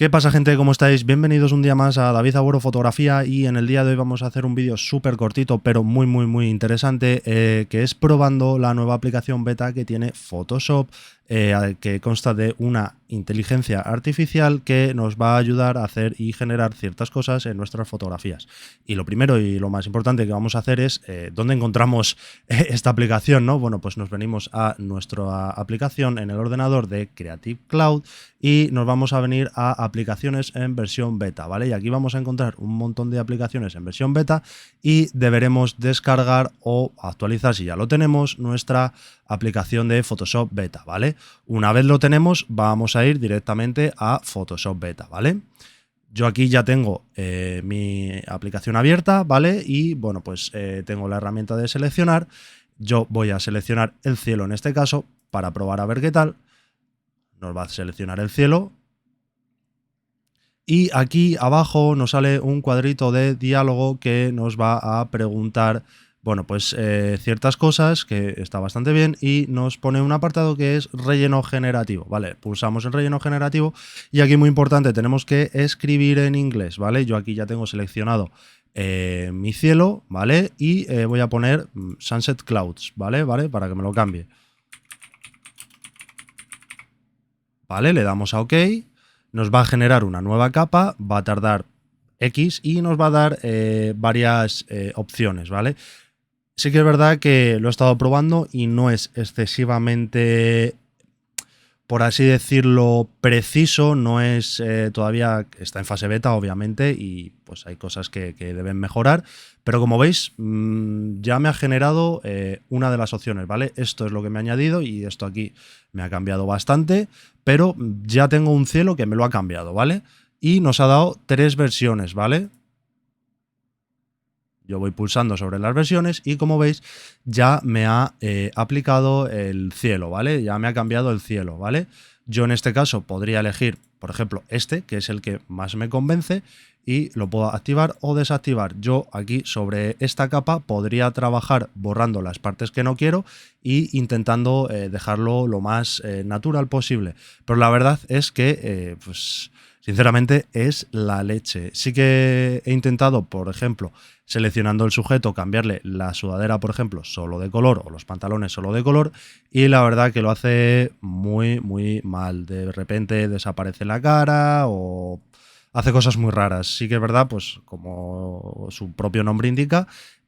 ¿Qué pasa, gente? ¿Cómo estáis? Bienvenidos un día más a David Agüero Fotografía, y en el día de hoy vamos a hacer un vídeo súper cortito pero muy interesante, que es probando la nueva aplicación beta que tiene Photoshop, que consta de una inteligencia artificial que nos va a ayudar a hacer y generar ciertas cosas en nuestras fotografías. Y lo primero y lo más importante que vamos a hacer es ¿dónde encontramos esta aplicación, ¿no? Bueno, pues nos venimos a nuestra aplicación en el ordenador de Creative Cloud y nos vamos a venir a aplicaciones en versión beta, ¿vale? Y aquí vamos a encontrar un montón de aplicaciones en versión beta y deberemos descargar o actualizar, si ya lo tenemos, nuestra aplicación de Photoshop beta, ¿vale? Una vez lo tenemos, vamos a ir directamente a Photoshop beta, ¿vale? Yo aquí ya tengo mi aplicación abierta, ¿vale? Y bueno, pues tengo la herramienta de seleccionar. Yo voy a seleccionar el cielo en este caso para probar a ver qué tal. Nos va a seleccionar el cielo. Y aquí abajo nos sale un cuadrito de diálogo que nos va a preguntar, bueno, pues ciertas cosas, que está bastante bien, y nos pone un apartado que es relleno generativo, ¿vale? Pulsamos en relleno generativo y aquí, muy importante, tenemos que escribir en inglés, ¿vale? Yo aquí ya tengo seleccionado mi cielo, ¿vale? Y voy a poner Sunset Clouds, ¿vale? Para que me lo cambie. ¿Vale? Le damos a OK. Nos va a generar una nueva capa, va a tardar X y nos va a dar varias opciones, ¿vale? Sí que es verdad que lo he estado probando y no es excesivamente, por así decirlo, preciso, no es todavía, está en fase beta, obviamente, y pues hay cosas que deben mejorar, pero como veis, ya me ha generado una de las opciones, ¿vale? Esto es lo que me ha añadido y esto aquí me ha cambiado bastante, pero ya tengo un cielo que me lo ha cambiado, ¿vale? Y nos ha dado 3 versiones, ¿vale? Yo voy pulsando sobre las versiones y, como veis, ya me ha aplicado el cielo, ¿vale? Ya me ha cambiado el cielo, ¿vale? Yo en este caso podría elegir, por ejemplo, este, que es el que más me convence, y lo puedo activar o desactivar. Yo aquí sobre esta capa podría trabajar borrando las partes que no quiero y intentando dejarlo lo más natural posible. Pero la verdad es que, pues, sinceramente, es la leche. Sí que he intentado, por ejemplo, seleccionando el sujeto, cambiarle la sudadera, por ejemplo, solo de color, o los pantalones solo de color, y la verdad que lo hace muy mal. De repente desaparece la cara o hace cosas muy raras. Sí que es verdad, pues como su propio nombre indica,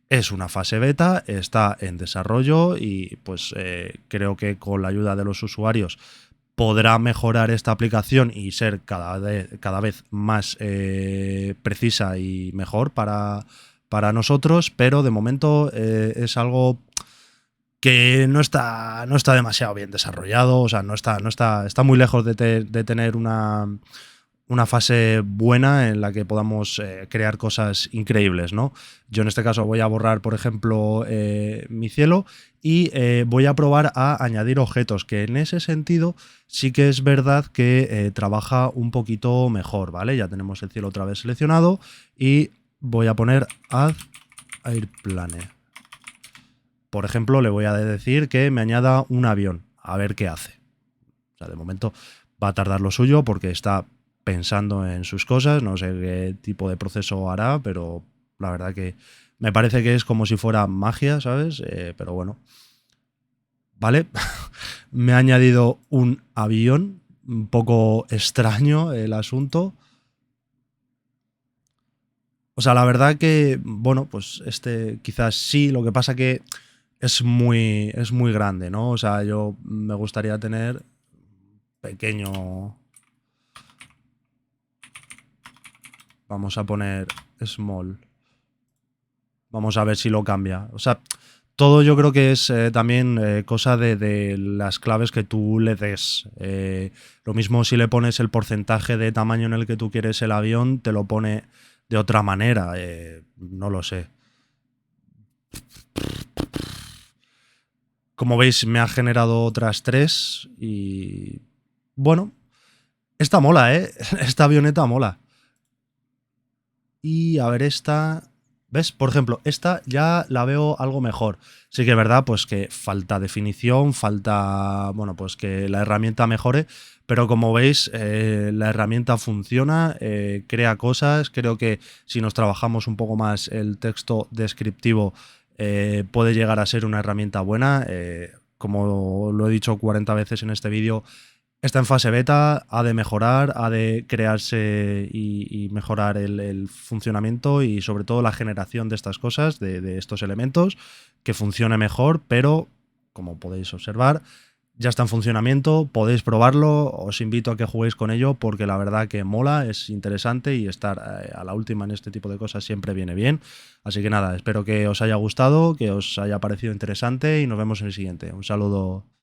es una fase beta, está en desarrollo y pues creo que con la ayuda de los usuarios podrá mejorar esta aplicación y ser cada vez más precisa y mejor para nosotros, pero de momento es algo que no está demasiado bien desarrollado, o sea, está muy lejos de tener una fase buena en la que podamos crear cosas increíbles, ¿no? Yo en este caso voy a borrar, por ejemplo, mi cielo y voy a probar a añadir objetos, que en ese sentido sí que es verdad que trabaja un poquito mejor, ¿vale? Ya tenemos el cielo otra vez seleccionado y voy a poner Add Airplane. Por ejemplo, le voy a decir que me añada un avión, a ver qué hace. O sea, de momento va a tardar lo suyo porque está pensando en sus cosas, no sé qué tipo de proceso hará, pero la verdad que me parece que es como si fuera magia, ¿sabes? Pero bueno, ¿vale? Me ha añadido un avión, un poco extraño el asunto. O sea, la verdad que, bueno, pues este quizás sí, lo que pasa que es muy grande, ¿no? O sea, yo me gustaría tener pequeño. Vamos a poner small. Vamos a ver si lo cambia. O sea, todo yo creo que es también cosa de las claves que tú le des. Lo mismo si le pones el porcentaje de tamaño en el que tú quieres el avión, te lo pone de otra manera. No lo sé. Como veis, me ha generado otras 3 y... Bueno, esta mola, ¿eh? Esta avioneta mola. Y a ver esta... ¿Ves? Por ejemplo, esta ya la veo algo mejor. Sí que es verdad, pues que falta definición, falta, bueno, pues que la herramienta mejore, pero como veis, la herramienta funciona, crea cosas. Creo que si nos trabajamos un poco más el texto descriptivo, puede llegar a ser una herramienta buena. Como lo he dicho 40 veces en este vídeo, está en fase beta, ha de mejorar, ha de crearse y mejorar el funcionamiento y sobre todo la generación de estas cosas, de estos elementos, que funcione mejor, pero como podéis observar, ya está en funcionamiento, podéis probarlo, os invito a que juguéis con ello porque la verdad que mola, es interesante y estar a la última en este tipo de cosas siempre viene bien. Así que nada, espero que os haya gustado, que os haya parecido interesante y nos vemos en el siguiente. Un saludo.